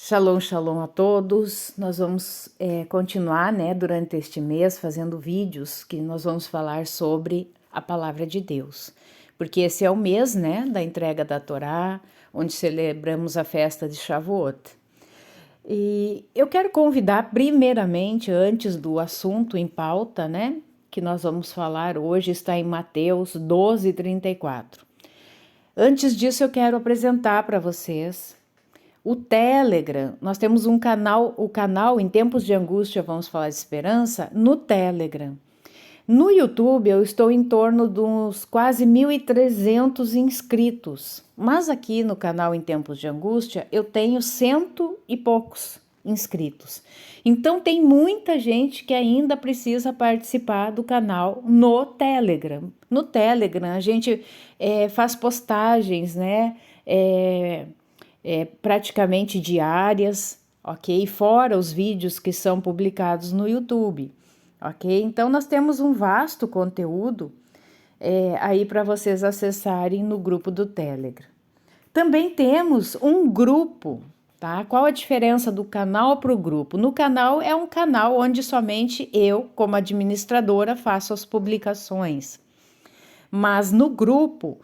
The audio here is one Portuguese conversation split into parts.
Shalom, shalom a todos. Nós vamos continuar, né, durante este mês fazendo vídeos que nós vamos falar sobre a palavra de Deus. Porque esse é o mês, né, da entrega da Torá, onde celebramos a festa de Shavuot. E eu quero convidar primeiramente, antes do assunto em pauta, né, que nós vamos falar hoje, está em Mateus 12:34. Antes disso, eu quero apresentar para vocês o Telegram. Nós temos um canal, o canal Em Tempos de Angústia, vamos falar de esperança, no Telegram. No YouTube, eu estou em torno dos quase 1.300 inscritos, mas aqui no canal Em Tempos de Angústia, eu tenho 100 e poucos inscritos. Então, tem muita gente que ainda precisa participar do canal no Telegram. No Telegram, a gente faz postagens, né? Praticamente diárias, ok? Fora os vídeos que são publicados no YouTube, ok? Então, nós temos um vasto conteúdo aí para vocês acessarem no grupo do Telegram. Também temos um grupo, tá? Qual a diferença do canal para o grupo? No canal é um canal onde somente eu, como administradora, faço as publicações. Mas no grupo,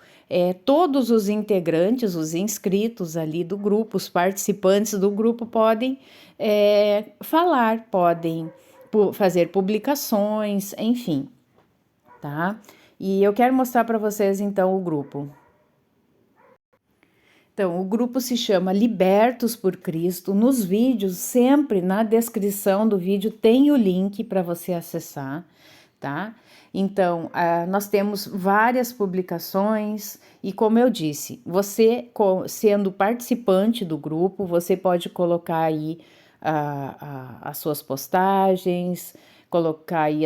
todos os integrantes, os inscritos ali do grupo, os participantes do grupo podem falar, podem fazer publicações, enfim, tá? E eu quero mostrar para vocês então o grupo. Então, o grupo se chama Libertos por Cristo. Nos vídeos, sempre na descrição do vídeo tem o link para você acessar, tá? Então, nós temos várias publicações e, como eu disse, você sendo participante do grupo, você pode colocar aí as suas postagens, colocar aí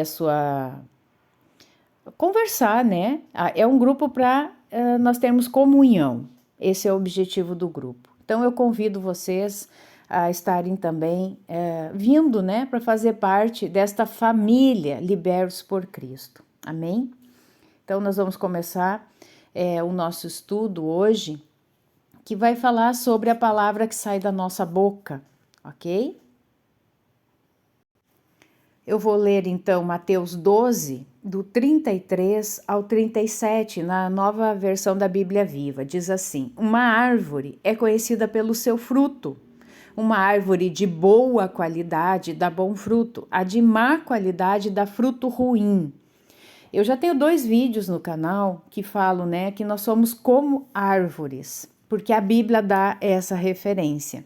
conversar, né? É um grupo para nós termos comunhão. Esse é o objetivo do grupo. Então, eu convido vocês a estarem também vindo, né, para fazer parte desta família Libertos por Cristo. Amém? Então, nós vamos começar o nosso estudo hoje, que vai falar sobre a palavra que sai da nossa boca, ok? Eu vou ler então Mateus 12, do 33 ao 37, na nova versão da Bíblia Viva. Diz assim: uma árvore é conhecida pelo seu fruto. Uma árvore de boa qualidade dá bom fruto, a de má qualidade dá fruto ruim. Eu já tenho 2 vídeos no canal que falam, né, que nós somos como árvores, porque a Bíblia dá essa referência.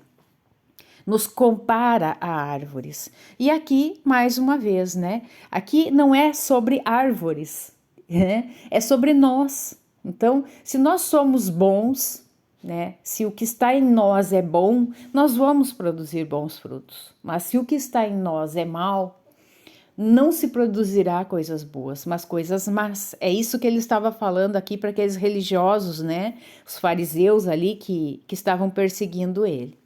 Nos compara a árvores. E aqui, mais uma vez, né? Aqui não é sobre árvores, né? É sobre nós. Então, se nós somos bons, né? Se o que está em nós é bom, nós vamos produzir bons frutos. Mas se o que está em nós é mal, não se produzirá coisas boas, mas coisas más. É isso que ele estava falando aqui para aqueles religiosos, né? Os fariseus ali que estavam perseguindo ele.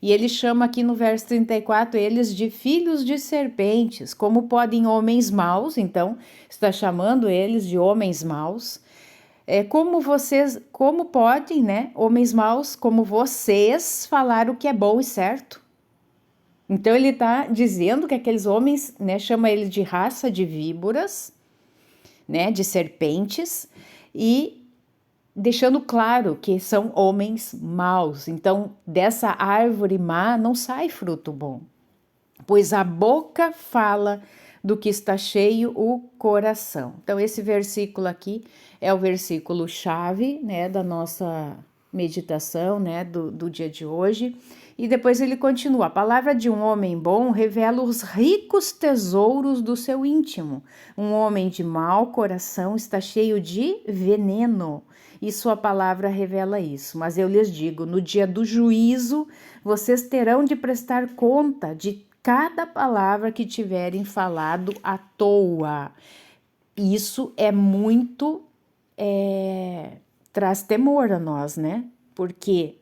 E ele chama aqui no verso 34 eles de filhos de serpentes. Como podem homens maus, então está chamando eles de homens maus. Como podem, né, homens maus como vocês falar o que é bom e certo? Então ele está dizendo que aqueles homens, né, chama eles de raça de víboras, né, de serpentes, e deixando claro que são homens maus. Então, dessa árvore má não sai fruto bom, pois a boca fala do que está cheio o coração. Então, esse versículo aqui é o versículo chave, né, da nossa meditação, né, do dia de hoje. E depois ele continua: a palavra de um homem bom revela os ricos tesouros do seu íntimo. Um homem de mau coração está cheio de veneno, e sua palavra revela isso. Mas eu lhes digo, no dia do juízo, vocês terão de prestar conta de cada palavra que tiverem falado à toa. Isso é muito, traz temor a nós, né? Porque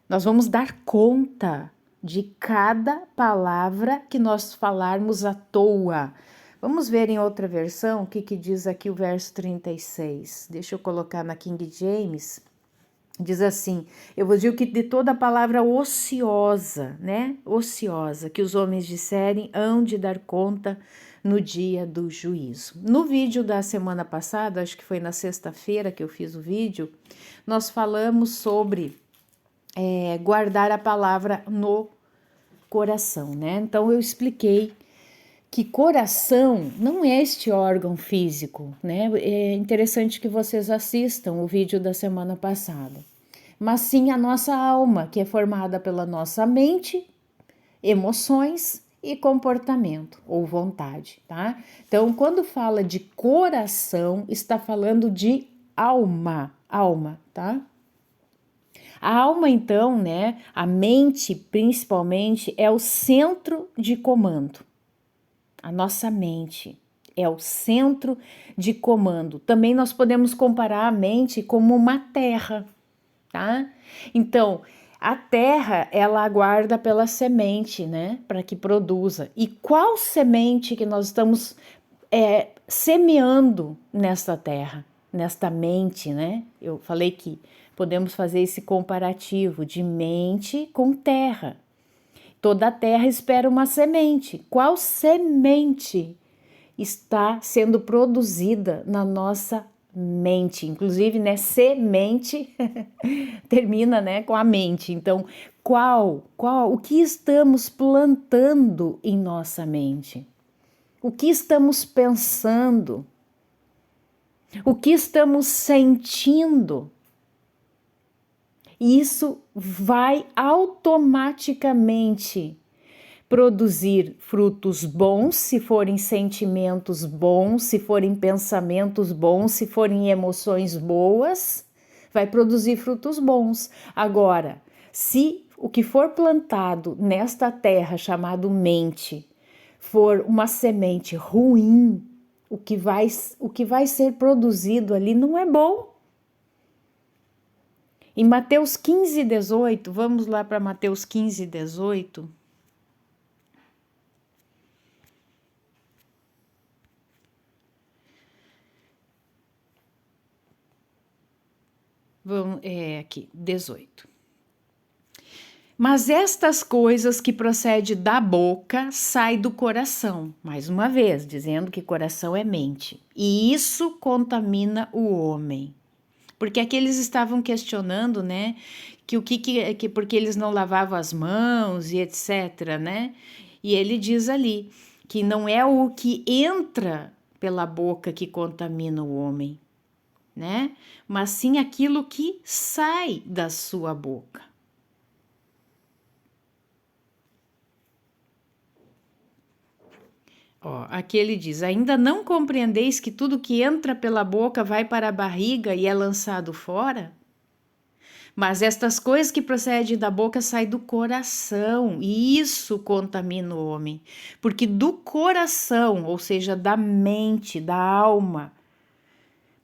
nós vamos dar conta de cada palavra que nós falarmos à toa. Vamos ver em outra versão o que diz aqui o verso 36. Deixa eu colocar na King James. Diz assim: eu vos digo que de toda a palavra ociosa, né? Ociosa, que os homens disserem, hão de dar conta no dia do juízo. No vídeo da semana passada, acho que foi na sexta-feira que eu fiz o vídeo, nós falamos sobre guardar a palavra no coração, né? Então eu expliquei que coração não é este órgão físico, né? É interessante que vocês assistam o vídeo da semana passada. Mas sim a nossa alma, que é formada pela nossa mente, emoções e comportamento ou vontade, tá? Então, quando fala de coração, está falando de alma, tá? A alma, então, né? A mente, principalmente, é o centro de comando. A nossa mente é o centro de comando. Também nós podemos comparar a mente como uma terra, tá? Então, a terra, ela aguarda pela semente, né? Para que produza. E qual semente que nós estamos semeando nesta terra, nesta mente, né? Eu falei que podemos fazer esse comparativo de mente com terra. Toda a terra espera uma semente. Qual semente está sendo produzida na nossa mente? Inclusive, né, semente termina, né, com a mente. Então, o que estamos plantando em nossa mente? O que estamos pensando? O que estamos sentindo? Isso vai automaticamente produzir frutos bons, se forem sentimentos bons, se forem pensamentos bons, se forem emoções boas, vai produzir frutos bons. Agora, se o que for plantado nesta terra chamado mente for uma semente ruim, o que vai ser produzido ali não é bom. Em Mateus 15, 18, vamos lá para Mateus 15, 18. Vamos, aqui, 18. Mas estas coisas que procedem da boca saem do coração. Mais uma vez, dizendo que coração é mente. E isso contamina o homem. Porque aqui eles estavam questionando, né, que porque eles não lavavam as mãos e etc, né? E ele diz ali que não é o que entra pela boca que contamina o homem, né? Mas sim aquilo que sai da sua boca. Ó, aqui ele diz: ainda não compreendeis que tudo que entra pela boca vai para a barriga e é lançado fora? Mas estas coisas que procedem da boca saem do coração, e isso contamina o homem. Porque do coração, ou seja, da mente, da alma,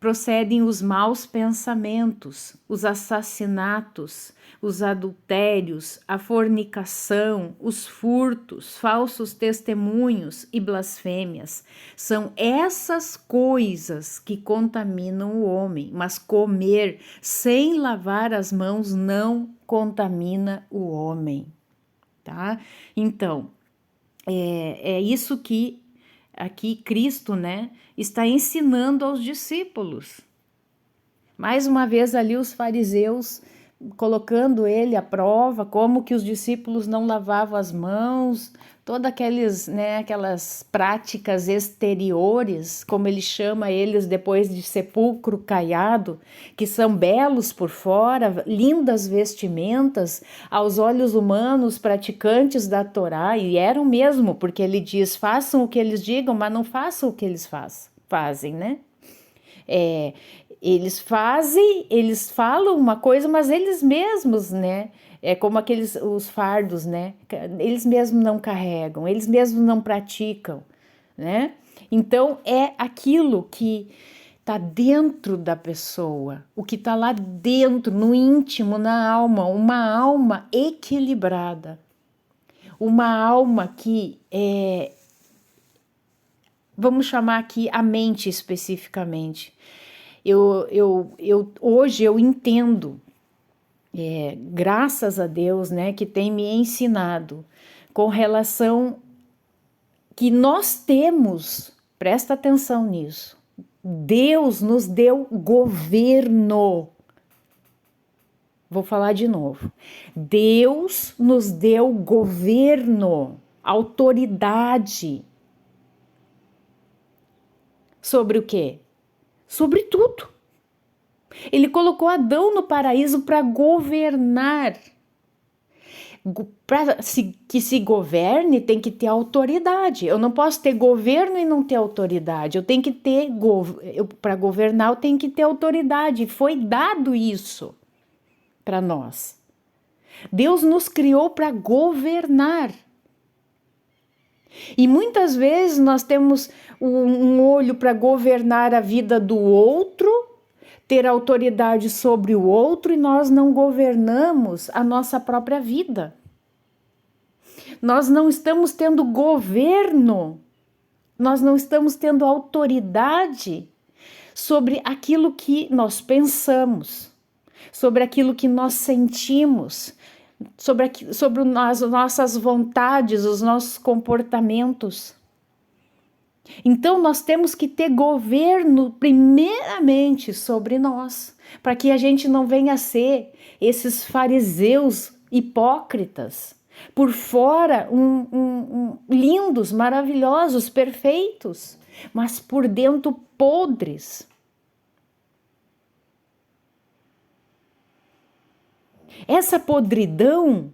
procedem os maus pensamentos, os assassinatos, os adultérios, a fornicação, os furtos, falsos testemunhos e blasfêmias. São essas coisas que contaminam o homem, mas comer sem lavar as mãos não contamina o homem, tá? Então, é isso que aqui Cristo, né, está ensinando aos discípulos. Mais uma vez ali os fariseus colocando ele à prova, como que os discípulos não lavavam as mãos, todas aquelas práticas exteriores, como ele chama eles depois de sepulcro caiado, que são belos por fora, lindas vestimentas, aos olhos humanos, praticantes da Torá, e eram mesmo, porque ele diz, façam o que eles digam, mas não façam o que eles fazem, né? Eles falam uma coisa, mas eles mesmos, né? É como os fardos, né? Eles mesmos não carregam, eles mesmos não praticam, né? Então é aquilo que está dentro da pessoa, o que está lá dentro, no íntimo, na alma, uma alma equilibrada, uma alma que vamos chamar aqui a mente especificamente. Hoje eu entendo graças a Deus, né, que tem me ensinado com relação que nós temos, presta atenção nisso, Deus nos deu governo. Vou falar de novo. Deus nos deu governo, autoridade. Sobre o quê? Sobre tudo. Ele colocou Adão no paraíso para governar. Para que se governe, tem que ter autoridade. Eu não posso ter governo e não ter autoridade. Eu tenho que ter, para governar, eu tenho que ter autoridade. Foi dado isso para nós. Deus nos criou para governar. E muitas vezes nós temos um olho para governar a vida do outro, ter autoridade sobre o outro, e nós não governamos a nossa própria vida. Nós não estamos tendo governo, nós não estamos tendo autoridade sobre aquilo que nós pensamos, sobre aquilo que nós sentimos, sobre as nossas vontades, os nossos comportamentos. Então nós temos que ter governo primeiramente sobre nós, para que a gente não venha a ser esses fariseus hipócritas, por fora lindos, maravilhosos, perfeitos, mas por dentro podres. Essa podridão,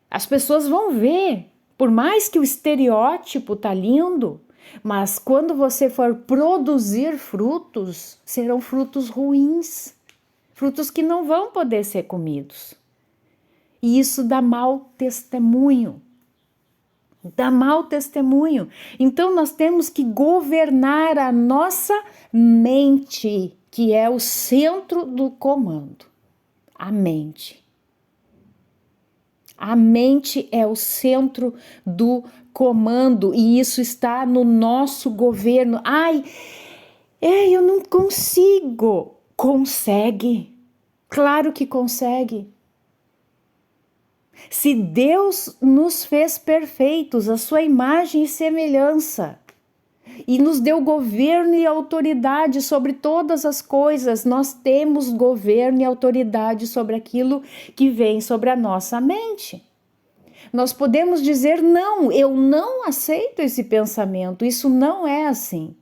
as pessoas vão ver, por mais que o estereótipo tá lindo, mas quando você for produzir frutos, serão frutos ruins, frutos que não vão poder ser comidos. E isso dá mau testemunho. Dá mau testemunho. Então nós temos que governar a nossa mente, que é o centro do comando. A mente. A mente é o centro do comando e isso está no nosso governo. Eu não consigo. Consegue. Claro que consegue. Se Deus nos fez perfeitos, a sua imagem e semelhança, e nos deu governo e autoridade sobre todas as coisas, nós temos governo e autoridade sobre aquilo que vem sobre a nossa mente. Nós podemos dizer, não, eu não aceito esse pensamento, isso não é assim.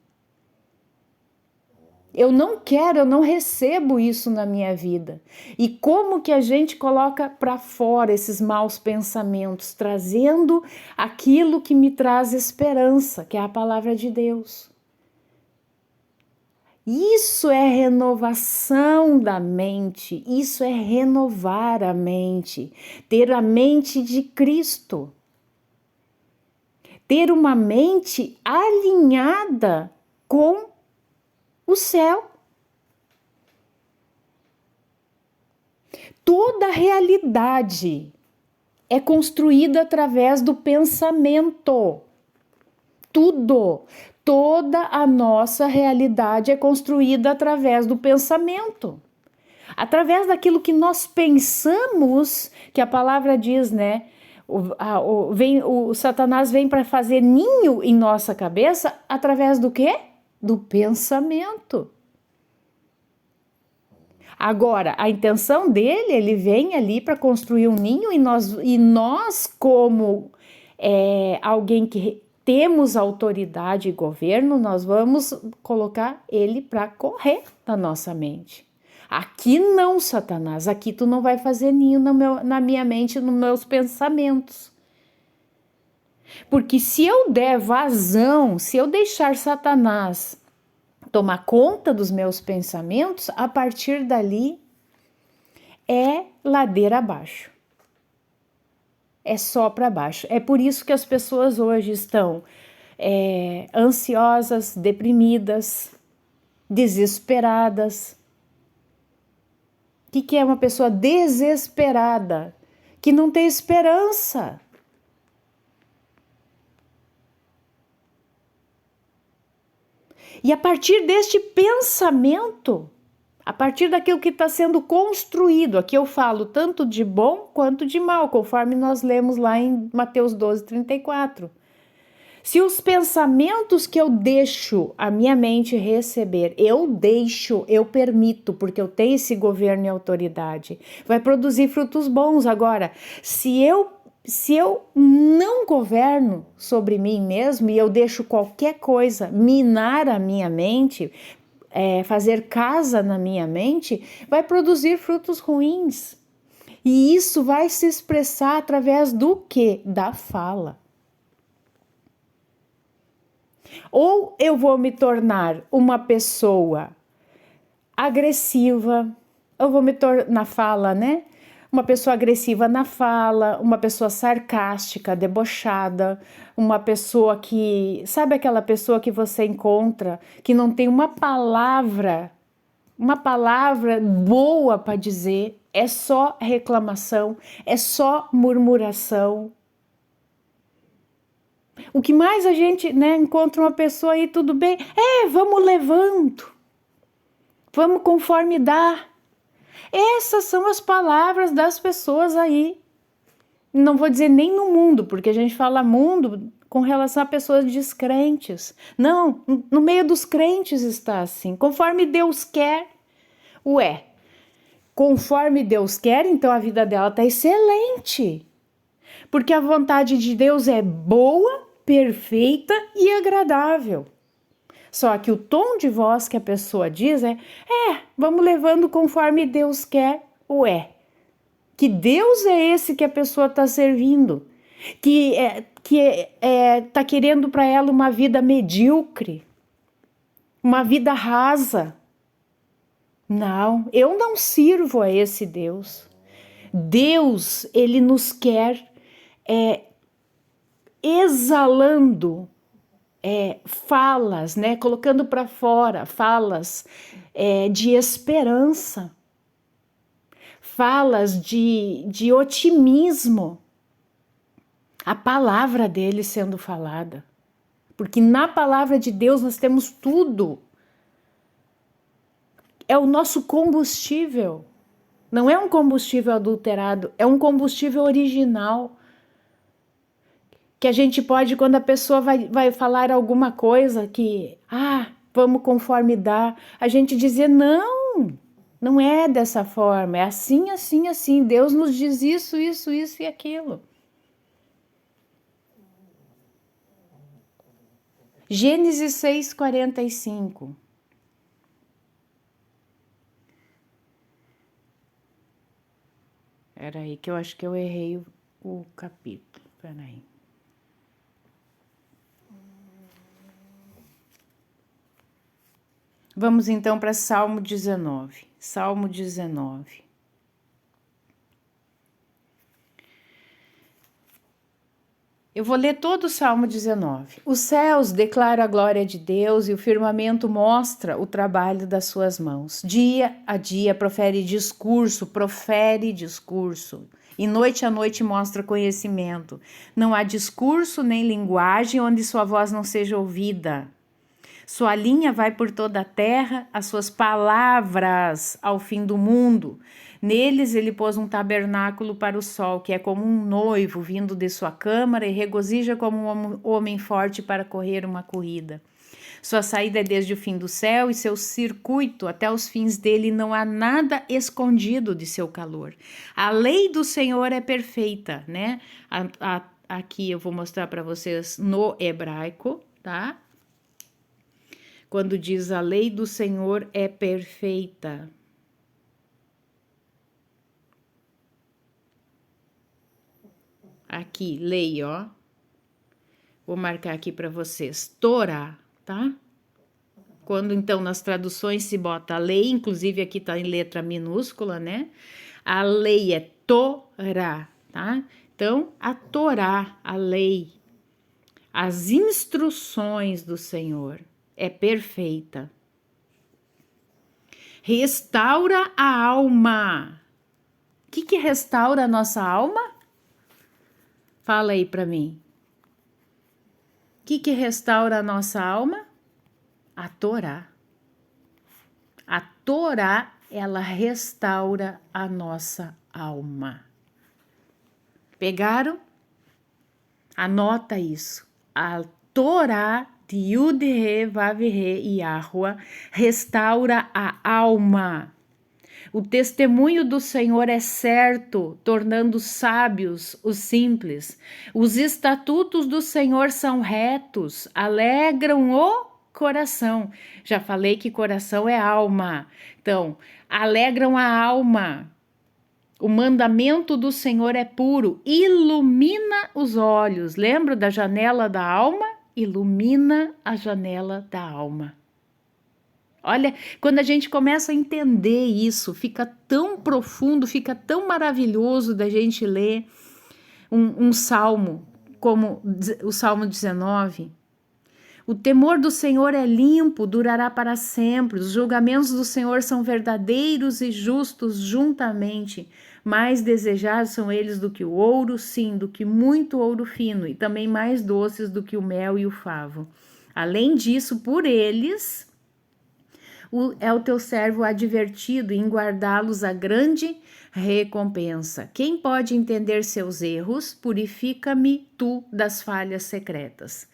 Eu não quero, eu não recebo isso na minha vida. E como que a gente coloca para fora esses maus pensamentos, trazendo aquilo que me traz esperança, que é a palavra de Deus. Isso é renovação da mente, isso é renovar a mente, ter a mente de Cristo. Ter uma mente alinhada com o céu. Toda a realidade é construída através do pensamento. Tudo, toda a nossa realidade é construída através do pensamento. Através daquilo que nós pensamos, que a palavra diz, né? O Satanás vem para fazer ninho em nossa cabeça através do quê? Do pensamento. Agora, a intenção dele, ele vem ali para construir um ninho e nós como alguém que temos autoridade e governo, nós vamos colocar ele para correr na nossa mente. Aqui não, Satanás, aqui tu não vai fazer ninho na minha mente, nos meus pensamentos. Porque se eu der vazão, se eu deixar Satanás tomar conta dos meus pensamentos, a partir dali é ladeira abaixo. É só para baixo. É por isso que as pessoas hoje estão ansiosas, deprimidas, desesperadas. O que é uma pessoa desesperada? Que não tem esperança. E a partir deste pensamento, A partir daquilo que está sendo construído. Aqui eu falo tanto de bom quanto de mal, conforme nós lemos lá em Mateus 12:34. Se os pensamentos que eu deixo a minha mente receber, eu permito, porque eu tenho esse governo e autoridade, vai produzir frutos bons. Agora, se eu não governo sobre mim mesmo e eu deixo qualquer coisa minar a minha mente, fazer casa na minha mente, vai produzir frutos ruins. E isso vai se expressar através do quê? Da fala. Ou eu vou me tornar uma pessoa agressiva, eu vou me tornar na fala, né? Uma pessoa agressiva na fala, uma pessoa sarcástica, debochada, uma pessoa que... Sabe aquela pessoa que você encontra que não tem uma palavra boa para dizer, é só reclamação, é só murmuração. O que mais a gente, né, encontra uma pessoa aí, tudo bem, vamos levando, vamos conforme dá. Essas são as palavras das pessoas aí. Não vou dizer nem no mundo, porque a gente fala mundo com relação a pessoas descrentes. Não, no meio dos crentes está assim, conforme Deus quer. Conforme Deus quer, então a vida dela está excelente. Porque a vontade de Deus é boa, perfeita e agradável. Só que o tom de voz que a pessoa diz vamos levando conforme Deus quer. Que Deus é esse que a pessoa está servindo? Que tá querendo para ela uma vida medíocre, uma vida rasa. Não, eu não sirvo a esse Deus. Deus, ele nos quer exalando falas, né? Colocando para fora falas de esperança, falas de otimismo, a palavra dele sendo falada, porque na palavra de Deus nós temos tudo, é o nosso combustível, não é um combustível adulterado, é um combustível original, que a gente pode, quando a pessoa vai falar alguma coisa que, vamos conforme dá, a gente dizer, não é dessa forma, é assim, assim, assim, Deus nos diz isso, isso, isso e aquilo. Gênesis 6:45. Peraí, que eu acho que eu errei o capítulo, peraí. Vamos então para Salmo 19. Salmo 19. Eu vou ler todo o Salmo 19. Os céus declaram a glória de Deus e o firmamento mostra o trabalho das suas mãos. Dia a dia profere discurso, e noite a noite mostra conhecimento. Não há discurso nem linguagem onde sua voz não seja ouvida. Sua linha vai por toda a terra, as suas palavras ao fim do mundo. Neles ele pôs um tabernáculo para o sol, que é como um noivo vindo de sua câmara e regozija como um homem forte para correr uma corrida. Sua saída é desde o fim do céu e seu circuito até os fins dele não há nada escondido de seu calor. A lei do Senhor é perfeita, né? Aqui eu vou mostrar para vocês no hebraico, tá? Quando diz a lei do Senhor é perfeita. Aqui, lei, ó. Vou marcar aqui para vocês. Torá, tá? Quando então nas traduções se bota a lei, inclusive aqui tá em letra minúscula, né? A lei é Torá, tá? Então, a Torá, a lei, as instruções do Senhor é perfeita. Restaura a alma. O que restaura a nossa alma? Fala aí para mim. O que restaura a nossa alma? A Torá. A Torá ela restaura a nossa alma. Pegaram? Anota isso. A Torá de Yud-He, Vav-He e Yahua restaura a alma. O testemunho do Senhor é certo, tornando sábios os simples. Os estatutos do Senhor são retos, alegram o coração. Já falei que coração é alma. Então, alegram a alma. O mandamento do Senhor é puro, ilumina os olhos. Lembra da janela da alma? Ilumina a janela da alma. Olha, quando a gente começa a entender isso, fica tão profundo, fica tão maravilhoso da gente ler um salmo, como o Salmo 19. O temor do Senhor é limpo, durará para sempre. Os julgamentos do Senhor são verdadeiros e justos juntamente. Mais desejados são eles do que o ouro, sim, do que muito ouro fino, e também mais doces do que o mel e o favo. Além disso, por eles é o teu servo advertido em guardá-los a grande recompensa. Quem pode entender seus erros? Purifica-me tu das falhas secretas.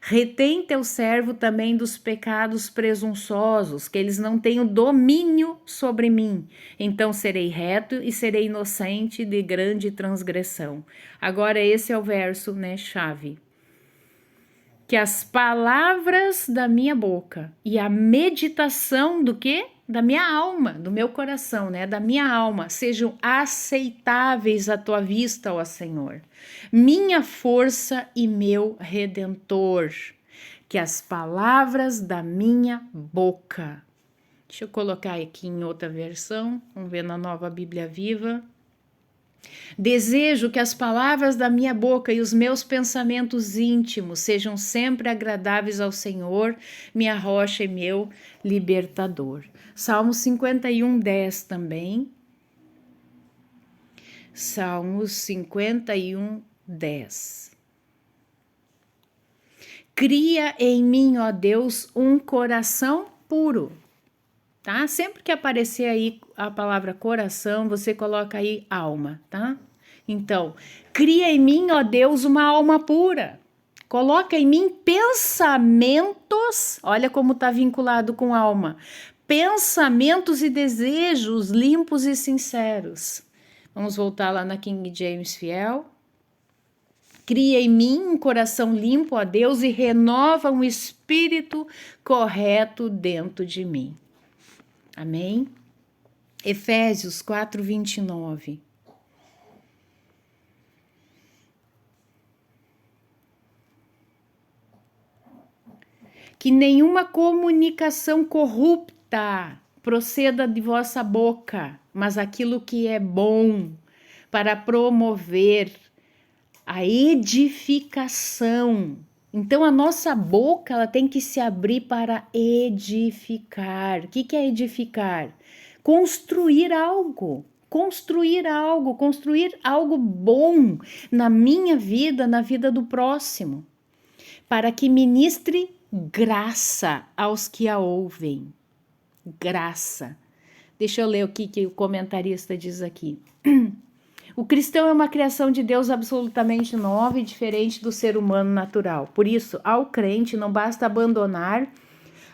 Retém teu servo também dos pecados presunçosos, que eles não tenham domínio sobre mim. Então serei reto e serei inocente de grande transgressão. Agora esse é o verso, né, chave. Que as palavras da minha boca e a meditação do quê? Da minha alma, do meu coração, né? Da minha alma, sejam aceitáveis à tua vista, ó Senhor. Minha força e meu redentor. Que as palavras da minha boca. Deixa eu colocar aqui em outra versão. Vamos ver na Nova Bíblia Viva. Desejo que as palavras da minha boca e os meus pensamentos íntimos sejam sempre agradáveis ao Senhor, minha rocha e meu libertador. Salmo 51, 10 também. Salmos 51, 10. Cria em mim, ó Deus, um coração puro. Tá? Sempre que aparecer aí a palavra coração, você coloca aí alma, tá? Então, cria em mim, ó Deus, uma alma pura. Coloca em mim pensamentos, olha como está vinculado com alma. Pensamentos e desejos limpos e sinceros. Vamos voltar lá na King James Fiel. Cria em mim um coração limpo, ó Deus, e renova um espírito correto dentro de mim. Amém? Efésios 4, 29. Que nenhuma comunicação corrupta proceda de vossa boca, mas aquilo que é bom para promover a edificação. Então, a nossa boca ela tem que se abrir para edificar. O que é edificar? Construir algo. Construir algo bom na minha vida, na vida do próximo, para que ministre graça aos que a ouvem. Graça. Deixa eu ler o que o comentarista diz aqui. O cristão é uma criação de Deus absolutamente nova e diferente do ser humano natural. Por isso, ao crente não basta abandonar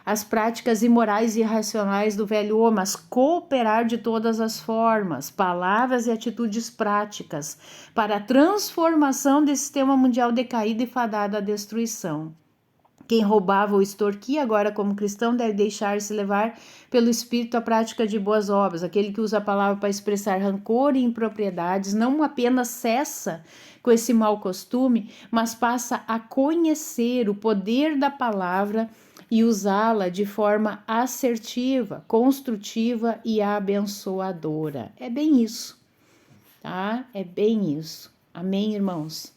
as práticas imorais e irracionais do velho homem, mas cooperar de todas as formas, palavras e atitudes práticas para a transformação desse sistema mundial decaído e fadado à destruição. Quem roubava ou extorquia agora como cristão deve deixar-se levar pelo Espírito à prática de boas obras. Aquele que usa a palavra para expressar rancor e impropriedades não apenas cessa com esse mau costume, mas passa a conhecer o poder da palavra e usá-la de forma assertiva, construtiva e abençoadora. É bem isso, tá? É bem isso. Amém, irmãos?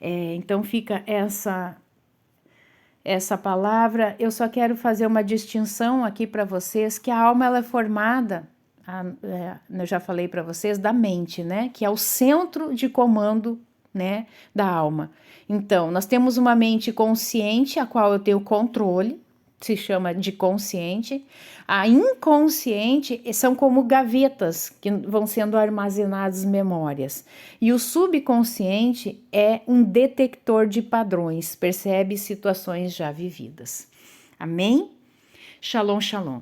Então fica essa palavra. Eu só quero fazer uma distinção aqui para vocês, que a alma ela é formada, eu já falei para vocês, da mente, né? Que é o centro de comando, né, da alma. Então, nós temos uma mente consciente, a qual eu tenho controle, se chama de consciente. A inconsciente são como gavetas que vão sendo armazenadas memórias. E o subconsciente é um detector de padrões, percebe situações já vividas. Amém? Shalom, shalom.